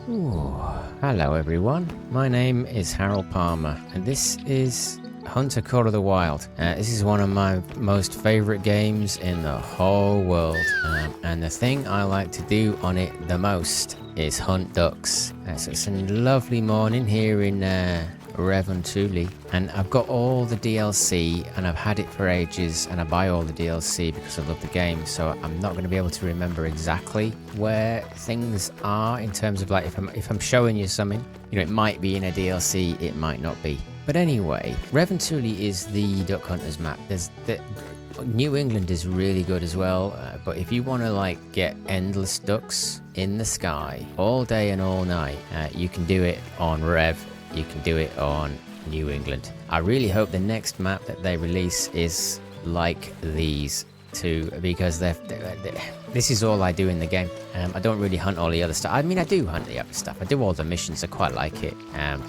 Ooh, hello everyone, my name is Harold Palmer and this is Hunter Call of the Wild. This is one of my most favourite games in the whole world, and the thing I like to do on it the most is hunt ducks. So it's a lovely morning here in revontuli, and I've got all the DLC and I've had it for ages, and I buy all the DLC because I love the game, so I'm not going to be able to remember exactly where things are in terms of like if I'm showing you something, you know, it might be in a DLC, it might not be. But anyway, revontuli is the duck hunters map. New England is really good as well, but if you want to like get endless ducks in the sky all day and all night, you can do it on Rev. You can do it on New England. I really hope the next map that they release is like these two, because this is all I do in the game. I don't really hunt all the other stuff. I mean, I do hunt the other stuff. I do all the missions. I quite like it.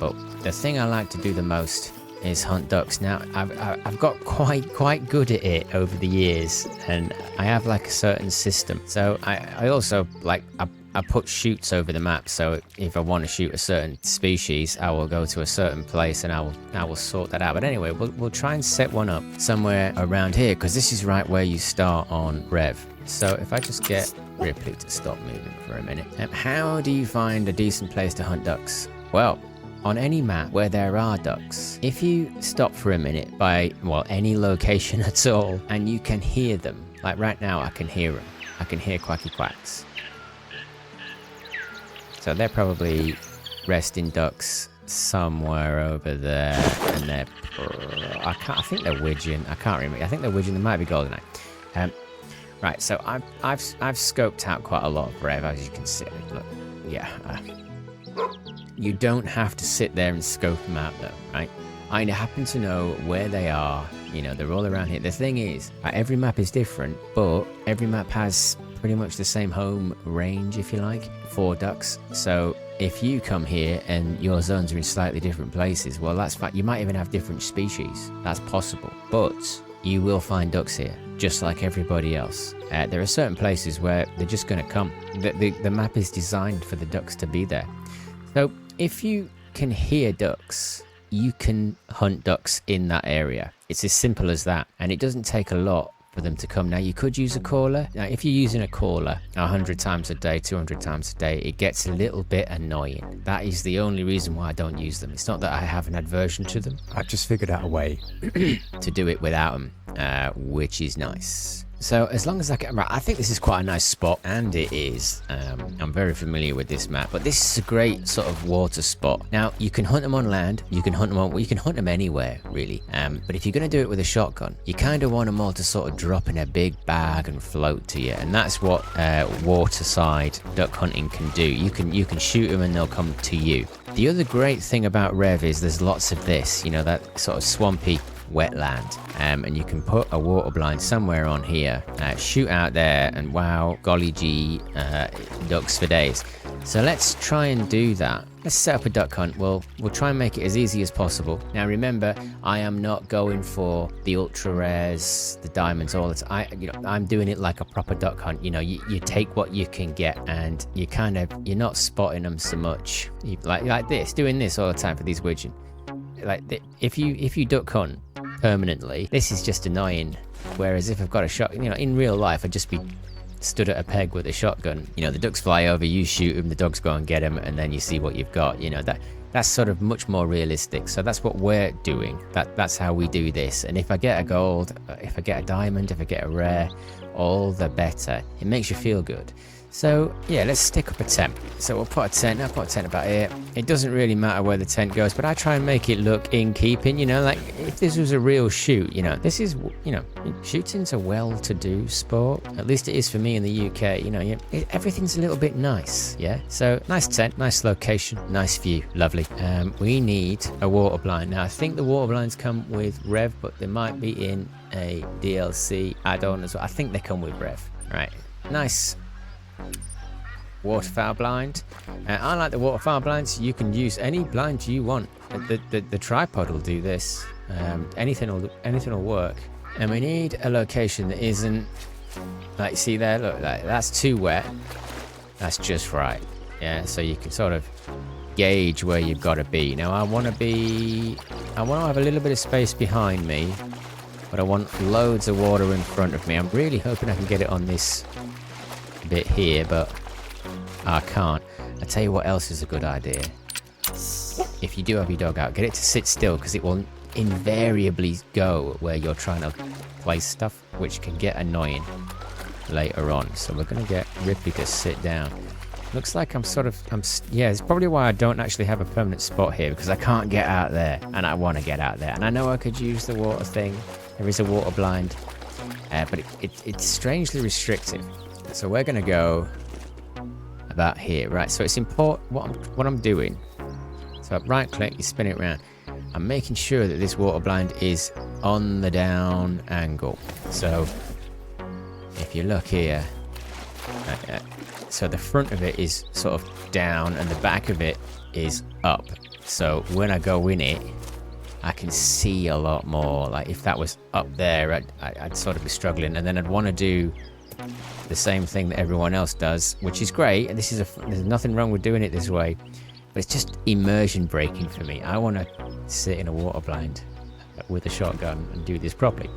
But the thing I like to do the most is hunt ducks. Now, I've got quite good at it over the years, and I have like a certain system. So I also like I put chutes over the map, so if I want to shoot a certain species, I will go to a certain place and I will sort that out. But anyway, we'll try and set one up somewhere around here, because this is right where you start on Rev. So if I just get Ripley to stop moving for a minute. How do you find a decent place to hunt ducks? Well, on any map where there are ducks, if you stop for a minute by, well, any location at all, and you can hear them, like right now I can hear them. I can hear quacky quacks. So they're probably resting ducks somewhere over there, and they're, I think they're widgeon. I can't remember. I think they're widgeon. They might be goldeneye. Right. So I've scoped out quite a lot of Rev, as you can see. Look, yeah. You don't have to sit there and scope them out, though, right? I happen to know where they are. You know, they're all around here. The thing is, every map is different, but every map has pretty much the same home range, if you like, for ducks. So if you come here and your zones are in slightly different places, well, that's fine. You might even have different species. That's possible. But you will find ducks here, just like everybody else. There are certain places where they're just going to come. The map is designed for the ducks to be there. So if you can hear ducks, you can hunt ducks in that area. It's as simple as that. And it doesn't take a lot for them to come. Now, you could use a caller. Now, if you're using a caller 100 times a day, 200 times a day, it gets a little bit annoying. That is the only reason why I don't use them. It's not that I have an aversion to them. I've just figured out a way to do it without them, which is nice. So as long as I can, right, I think this is quite a nice spot, and it is. I'm very familiar with this map, but this is a great sort of water spot. Now, you can hunt them on land, you can hunt them on, well, you can hunt them anywhere, really. But if you're going to do it with a shotgun, you kind of want them all to sort of drop in a big bag and float to you, and that's what waterside duck hunting can do. You can shoot them and they'll come to you. The other great thing about Rev is there's lots of this, you know, that sort of swampy wetland, and you can put a water blind somewhere on here, shoot out there, and wow, golly gee, ducks for days. So let's try and do that. Let's set up a duck hunt. We'll try and make it as easy as possible. Now remember, I am not going for the ultra rares, the diamonds, all that. I'm doing it like a proper duck hunt. You know, you take what you can get, and you're not spotting them so much. Like this, doing this all the time for these widgeon. Like if you duck hunt permanently, this is just annoying. Whereas if I've got a shot, you know, in real life, I'd just be stood at a peg with a shotgun. You know, the ducks fly over, you shoot them, the dogs go and get them, and then you see what you've got. You know, that's sort of much more realistic. So that's what we're doing. That's how we do this. And if I get a gold, if I get a diamond, if I get a rare, all the better. It makes you feel good. So yeah, let's stick up a tent. So we'll put a tent. I'll put a tent about here. It doesn't really matter where the tent goes, but I try and make it look in keeping, you know, like if this was a real shoot, you know, this is, you know, shooting's a well-to-do sport. At least it is for me in the UK, you know, everything's a little bit nice, yeah? So nice tent, nice location, nice view, lovely. We need a water blind. Now I think the water blinds come with Rev, but they might be in a DLC add-on as well. I think they come with Rev, right? Nice waterfowl blind. I like the waterfowl blinds. You can use any blind you want. The tripod will do this. Anything will work. And we need a location that isn't, like, see there, look, like that's too wet. That's just right. Yeah, so you can sort of gauge where you've got to be. Now I want to have a little bit of space behind me, but I want loads of water in front of me. I'm really hoping I can get it on this bit here, but I can't. I tell you what else is a good idea. If you do have your dog out, get it to sit still, because it will invariably go where you're trying to place stuff, which can get annoying later on. So we're going to get Ripley to sit down. Looks like yeah, it's probably why I don't actually have a permanent spot here, because I can't get out there, and I want to get out there. And I know I could use the water thing. There is a water blind, but it's strangely restrictive. So we're going to go about here, right? So it's important what I'm doing. So right click, you spin it around. I'm making sure that this water blind is on the down angle. So if you look here, so the front of it is sort of down and the back of it is up. So when I go in it, I can see a lot more. Like if that was up there, I'd sort of be struggling, and then I'd want to do the same thing that everyone else does, which is great. And there's nothing wrong with doing it this way, but it's just immersion breaking for me. I want to sit in a water blind with a shotgun and do this properly.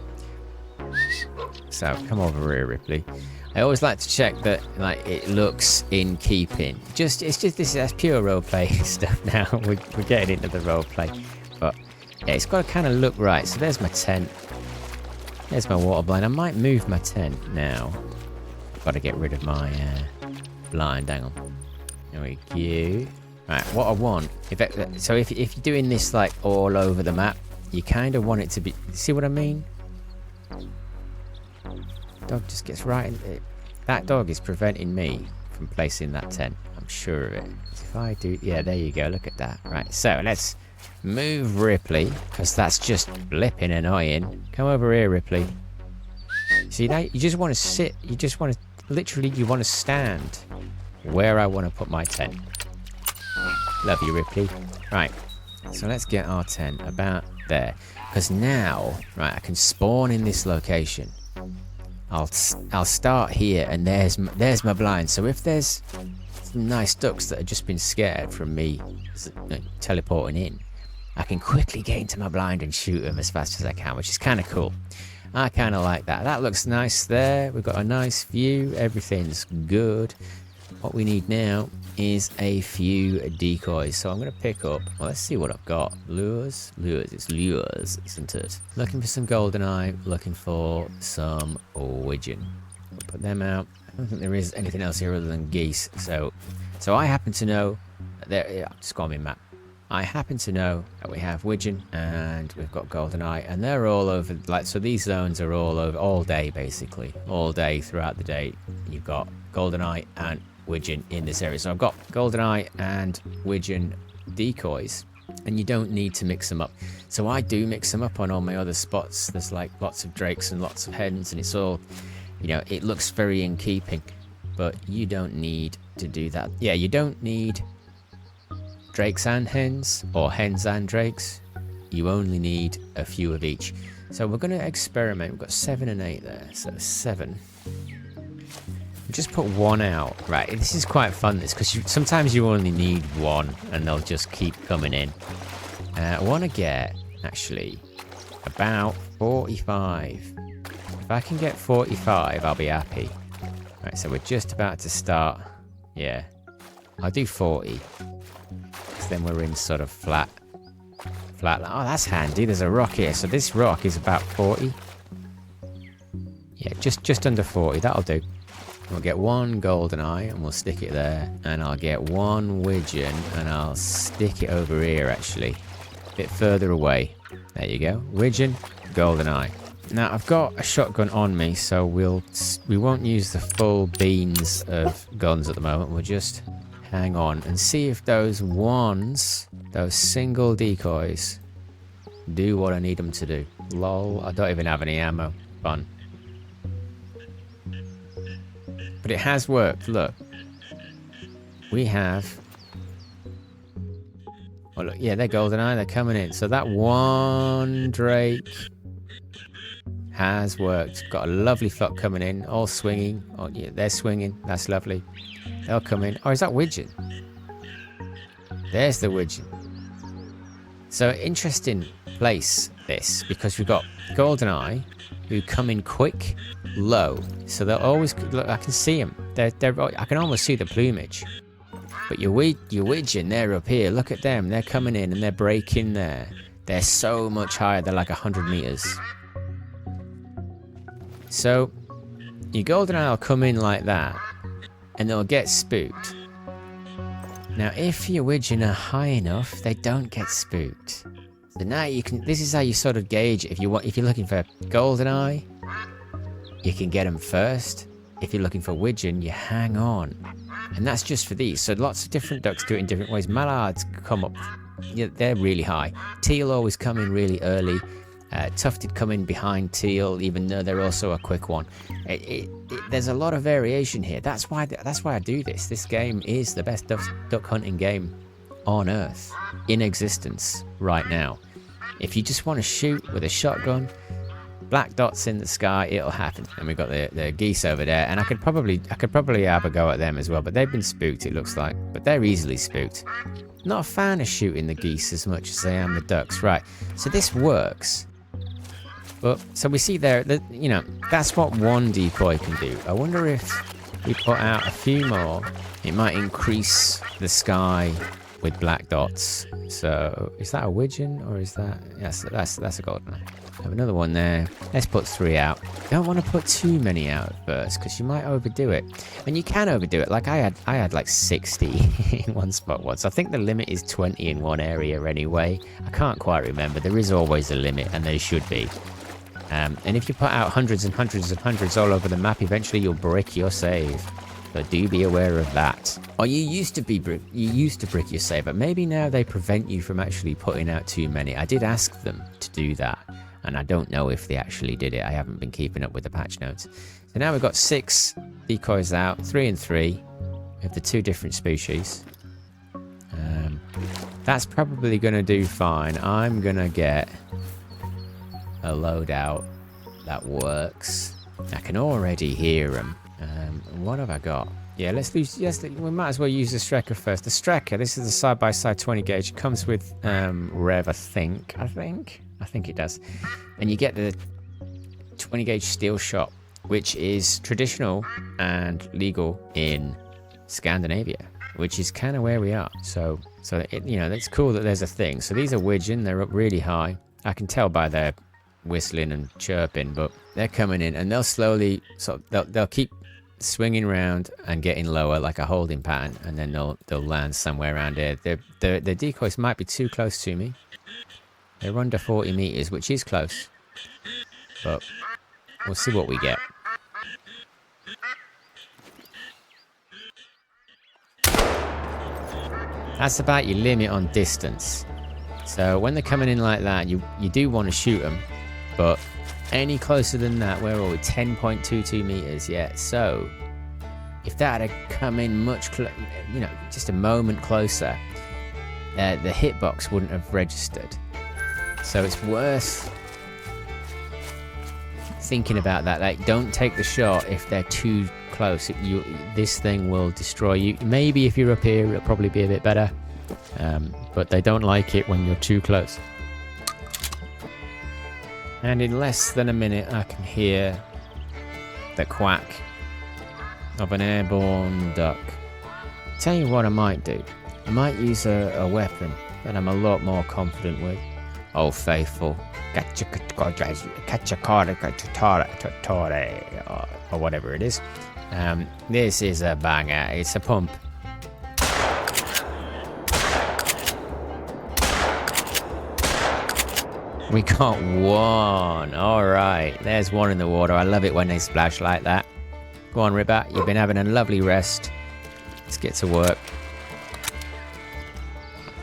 So come over here, Ripley. I always like to check that like it looks in keeping. That's pure roleplay stuff now. We're getting into the roleplay, but yeah, it's got to kind of look right. So there's my tent. There's my water blind. I might move my tent now. Got to get rid of my blind. Hang on. There we go. Right, what I want, if you're doing this like all over the map, you kind of want it to be. See what I mean? Dog just gets right in it. That dog is preventing me from placing that tent. I'm sure of it. If I do, yeah, there you go. Look at that. Right, so let's move Ripley, because that's just blipping annoying. Come over here, Ripley. See that? You just want to sit. You just want to literally. You want to stand where I want to put my tent. Love you, Ripley. Right, so let's get our tent about there, because now, right, I can spawn in this location. I'll start here, and there's my blind. So if there's some nice ducks that have just been scared from me teleporting in, I can quickly get into my blind and shoot them as fast as I can, which is kind of cool. I kind of like that. That looks nice there. We've got a nice view. Everything's good. What we need now is a few decoys. So I'm going to pick up, well, let's see what I've got. Lures? Lures. It's lures, isn't it? Looking for some goldeneye. Looking for some widgeon. We'll put them out. I don't think there is anything else here other than geese. So I happen to know that yeah, just got me map. I happen to know that we have widgeon and we've got goldeneye, and they're all over. Like, so these zones are all over all day, basically. All day throughout the day. You've got goldeneye and widgeon in this area. So I've got goldeneye and widgeon decoys, and you don't need to mix them up. So I do mix them up on all my other spots. There's like lots of drakes and lots of hens, and it's all, you know, it looks very in keeping, but you don't need to do that. Yeah, you don't need drakes and hens, or hens and drakes. You only need a few of each. So we're going to experiment. We've got 7 and 8 there, so 7. Just put one out. Right, this is quite fun, this, because sometimes you only need one and they'll just keep coming in. I want to get, actually, about 45. If I can get 45, I'll be happy. Right, so we're just about to start. Yeah, I'll do 40. Because then we're in sort of flat. Oh, that's handy. There's a rock here. So this rock is about 40. Yeah, just under 40. That'll do. We'll get one goldeneye and we'll stick it there, and I'll get one widgeon and I'll stick it over here, actually a bit further away. There you go, widgeon, goldeneye. Now I've got a shotgun on me, so we won't use the full beans of guns at the moment. We'll just hang on and see if those single decoys do what I need them to do. Lol, I don't even have any ammo. Fun. But it has worked, look. We have... Oh, look, yeah, they're goldeneye, they're coming in. So that one drake has worked. Got a lovely flock coming in, all swinging. Oh, yeah, they're swinging. That's lovely. They'll come in. Oh, is that widgeon? There's the widgeon. So interesting place this, because we've got goldeneye who come in quick, low. So they'll always, look, I can see them. I can almost see the plumage. But your widgeon, they're up here. Look at them. They're coming in and they're breaking there. They're so much higher. They're like 100 meters. So your goldeneye will come in like that and they'll get spooked. Now, if your widgeon are high enough, they don't get spooked. So now you can. This is how you sort of gauge if you're looking for goldeneye, you can get them first. If you're looking for widgeon, you hang on, and that's just for these. So lots of different ducks do it in different ways. Mallards come up, yeah, they're really high. Teal always come in really early. Tufted come in behind teal, even though they're also a quick one. There's a lot of variation here. That's why I do this. This game is the best duck hunting game on Earth, in existence right now. If you just want to shoot with a shotgun, black dots in the sky, it'll happen. And we've got the geese over there, and I could probably have a go at them as well, but they've been spooked, it looks like. But they're easily spooked. Not a fan of shooting the geese as much as I am the ducks. Right, so this works. But so we see there that, you know, that's what one decoy can do. I wonder if we put out a few more, it might increase the sky with black dots. So is that a widgeon or is that? Yes, that's a goldeneye. I have another one there. Let's put 3 out. Don't want to put too many out at first because you might overdo it. And you can overdo it. Like I had like 60 in one spot once. I think the limit is 20 in one area anyway. I can't quite remember. There is always a limit, and there should be. And if you put out hundreds and hundreds and hundreds all over the map, eventually you'll brick your save. So do be aware of that. Or you used to brick your save, but maybe now they prevent you from actually putting out too many. I did ask them to do that, and I don't know if they actually did it. I haven't been keeping up with the patch notes. So now we've got 6 decoys out, 3 and 3 of the 2 different species. That's probably going to do fine. I'm going to get a loadout that works. I can already hear them. What have I got? Yeah, we might as well use the Strecker first. The Strecker, this is the side-by-side 20 gauge. It comes with Rev, I think it does. And you get the 20 gauge steel shot, which is traditional and legal in Scandinavia, which is kind of where we are. So it's cool that there's a thing. So these are widgeon, they're up really high. I can tell by their whistling and chirping, but they're coming in and they'll slowly, so they'll keep swinging around and getting lower like a holding pattern, and then they'll land somewhere around here. The decoys might be too close to me. They're under 40 meters, which is close, but we'll see what we get. That's about your limit on distance. So when they're coming in like that, you do want to shoot them, but any closer than that, where are we? 10.22 meters, yeah. So if that had come in much, just a moment closer, the hitbox wouldn't have registered. So it's worth thinking about that. Like, don't take the shot if they're too close. This thing will destroy you. Maybe if you're up here, it'll probably be a bit better. But they don't like it when you're too close. And in less than a minute, I can hear the quack of an airborne duck. Tell you what I might do. I might use a weapon that I'm a lot more confident with. Oh, faithful. Or whatever it is. This is a banger. It's a pump. We got one. Alright, there's one in the water. I love it when they splash like that. Go on, Ripper. You've been having a lovely rest. Let's get to work.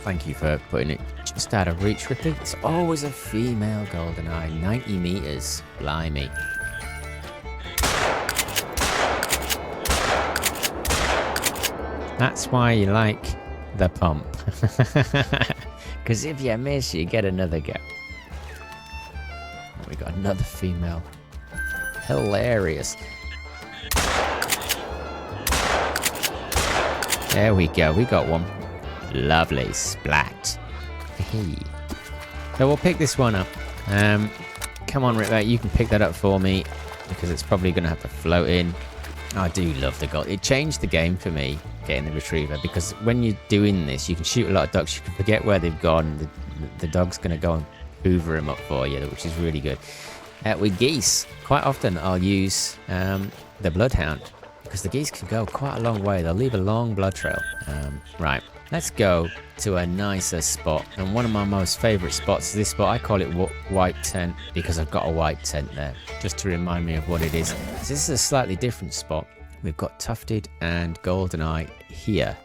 Thank you for putting it just out of reach, Ripley. It's always a female goldeneye. 90 meters. Blimey. That's why you like the pump. Because if you miss, you get another go. We got another female. Hilarious. There we go. We got one. Lovely. Splat. Hey. So we'll pick this one up. Come on, Ripper. You can pick that up for me because it's probably going to have to float in. I do love the gold. It changed the game for me, getting the retriever, because when you're doing this, you can shoot a lot of ducks. You can forget where they've gone. The dog's going to go and hoover them up for you, which is really good. With geese, quite often I'll use the bloodhound, because the geese can go quite a long way. They'll leave a long blood trail. Right, let's go to a nicer spot. And one of my most favourite spots is this spot. I call it white tent because I've got a white tent there, just to remind me of what it is. So this is a slightly different spot. We've got tufted and goldeneye here.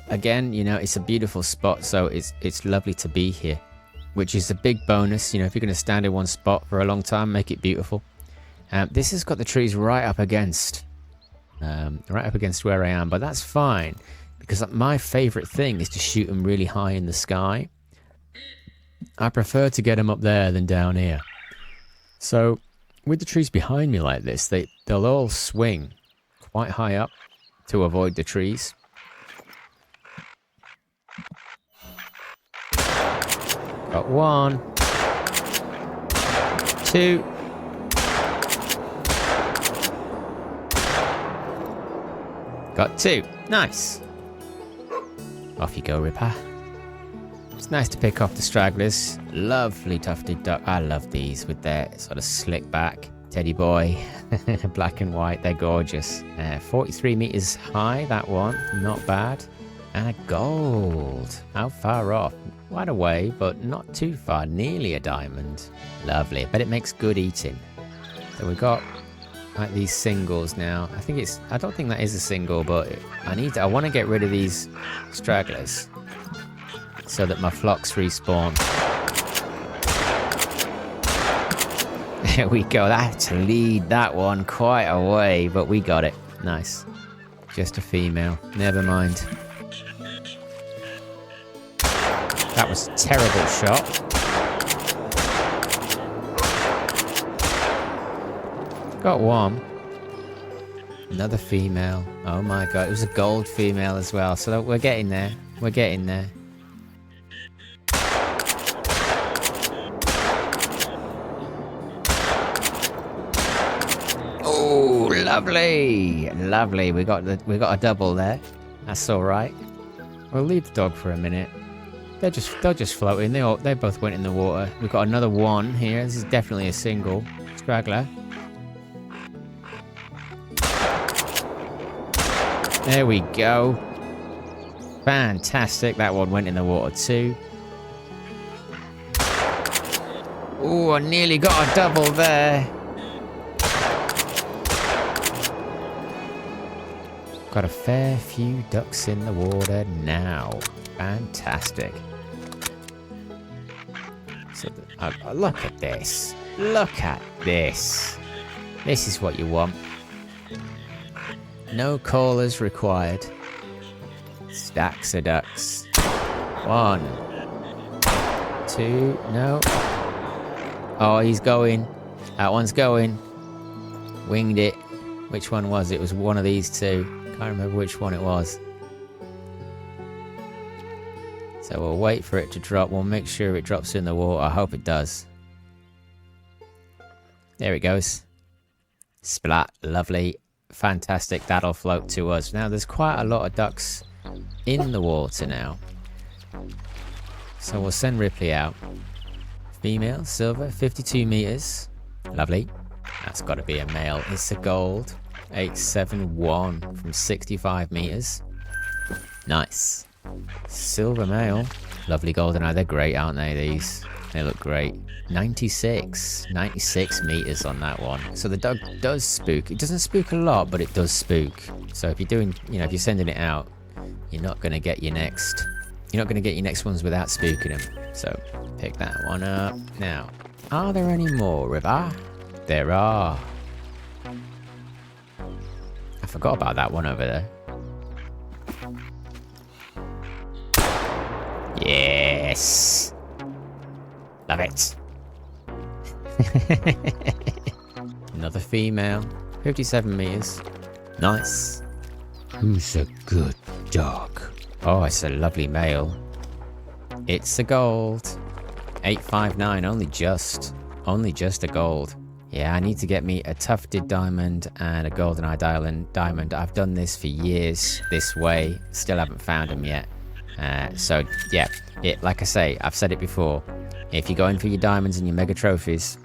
Again, you know, it's a beautiful spot, so it's lovely to be here, which is a big bonus. You know, if you're going to stand in one spot for a long time, make it beautiful. This has got the trees right up against where I am, but that's fine, because my favorite thing is to shoot them really high in the sky. I prefer to get them up there than down here. So with the trees behind me like this, they'll all swing quite high up to avoid the trees. Got one, two. Got two. Nice. Off you go, Ripper. It's nice to pick off the stragglers. Lovely tufted duck. I love these with their sort of slick back. Teddy boy. Black and white. They're gorgeous. 43 meters high, that one. Not bad. And a gold. How far off? Quite a way, but not too far. Nearly a diamond. Lovely. But it makes good eating. So we've got like these singles now. I don't think that is a single, but I want to get rid of these stragglers so that my flocks respawn. There we go. I had to lead that one quite a way, but we got it. Nice. Just a female. Never mind. That was a terrible shot. Got one. Another female. Oh my god, it was a gold female as well. So we're getting there. We're getting there. Oh, lovely, lovely. We got a double there. That's all right. We'll leave the dog for a minute. They're just floating. They both went in the water. We've got another one here. This is definitely a single straggler. There we go. Fantastic. That one went in the water too. Oh, I nearly got a double there. Got a fair few ducks in the water now. Fantastic. So, look at this. Look at this. This is what you want. No callers required. Stacks of ducks. 1, 2, no. Oh, he's going. That one's going. Winged it. Which one was it? It was one of these two. Can't remember which one it was. So we'll wait for it to drop. We'll make sure it drops in the water. I hope it does. There it goes. Splat. Lovely. Fantastic. That'll float to us. Now there's quite a lot of ducks in the water now. So we'll send Ripley out. Female, silver, 52 meters. Lovely. That's got to be a male. It's a gold. 871 from 65 meters. Nice. Silver male. Lovely golden eye. They're great, aren't they, these? They look great. 96 meters on that one. So the dog does spook. It doesn't spook a lot, but it does spook. So if you're doing, if you're sending it out, you're not going to get your next ones without spooking them. So pick that one up. Now, are there any more, River? There are. I forgot about that one over there. Yes. Love it. Another female. 57 meters. Nice. Who's so good? dog. Oh, it's a lovely male. It's a gold. 859, only just a gold. Yeah, I need to get me a tufted diamond and a goldeneye diamond. I've done this for years this way, still haven't found them yet. So yeah, like I say, I've said it before. If you're going for your diamonds and your mega trophies,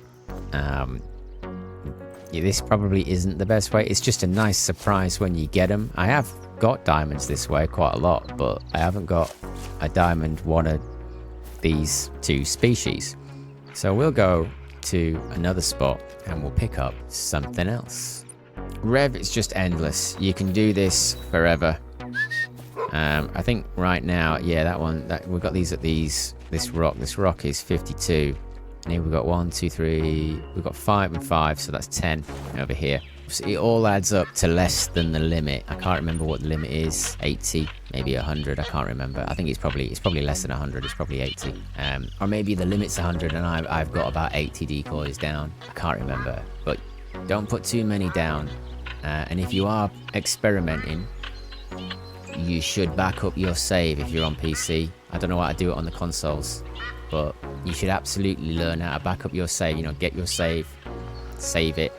this probably isn't the best way. It's just a nice surprise when you get them. I have got diamonds this way quite a lot, but I haven't got a diamond one of these two species. So we'll go to another spot and we'll pick up something else. Rev is just endless. You can do this forever. I think right now, yeah, we've got these at this rock. This rock is 52. And here we've got 1, 2, 3, we've got 5 and 5, so that's 10 over here. So it all adds up to less than the limit. I can't remember what the limit is. 80, maybe 100, I can't remember. I think it's probably less than 100, it's probably 80. Or maybe the limit's 100 and I've got about 80 decoys down. I can't remember, but don't put too many down. And if you are experimenting, you should back up your save if you're on PC. I don't know how to do it on the consoles, but you should absolutely learn how to back up your save. You know, get your save it,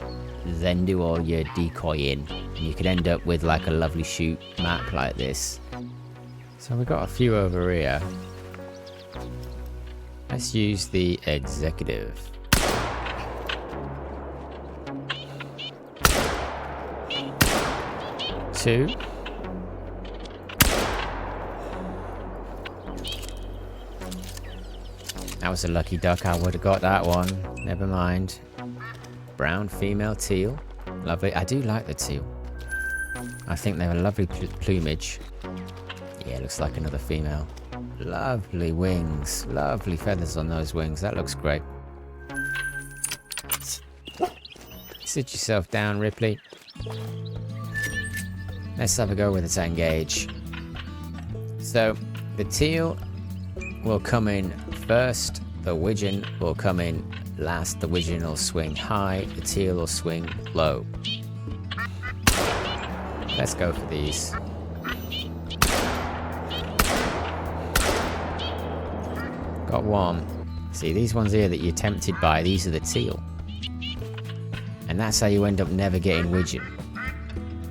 then do all your decoying. And you could end up with like a lovely shoot map like this. So we've got a few over here. Let's use the executive. Two. That was a lucky duck. I would have got that one. Never mind. Brown female teal. Lovely. I do like the teal. I think they have a lovely plumage. Yeah, looks like another female. Lovely wings. Lovely feathers on those wings. That looks great. Sit yourself down, Ripley. Let's have a go with the 10 gauge. So, the teal will come in first, the widgeon will come in last. The widgeon will swing high, the teal will swing low. Let's go for these. Got one. See, these ones here that you're tempted by, these are the teal. And that's how you end up never getting widgeon.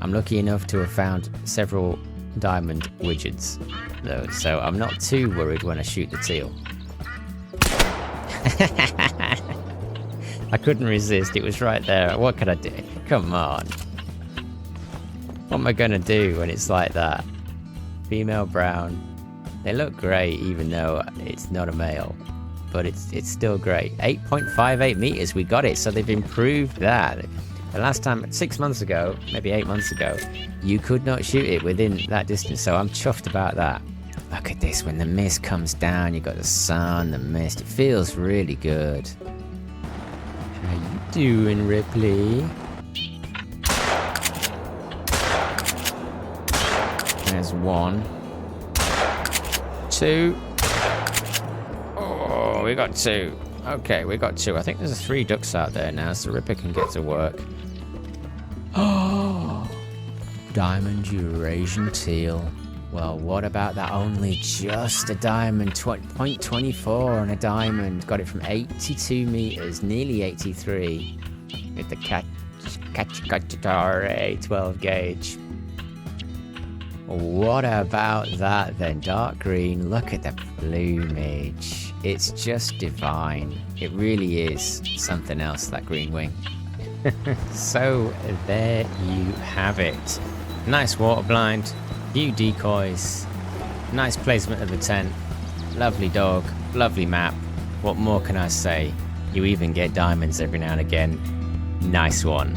I'm lucky enough to have found several diamond widgeons, though, so I'm not too worried when I shoot the teal. I couldn't resist, it was right there. What could I do? Come on. What am I gonna do when it's like that? Female brown. They look great even though it's not a male, but it's still great. 8.58 meters, we got it, so they've improved that. The last time, 6 months ago, maybe 8 months ago, you could not shoot it within that distance, so I'm chuffed about that. Look at this, when the mist comes down, you got the sun, the mist, it feels really good. How you doing, Ripley? There's 1. 2. Oh, we got 2. Okay, we got 2. I think there's 3 ducks out there now, so Ripper can get to work. Oh, diamond Eurasian teal. Well, what about that? Only just a diamond, 0.24 on a diamond. Got it from 82 meters, nearly 83, with the HCotW 12 gauge. What about that then? Dark green, look at the plumage. It's just divine. It really is something else, that green wing. So there you have it. Nice water blind, few decoys, nice placement of the tent, lovely dog, lovely map. What more can I say? You even get diamonds every now and again. Nice one.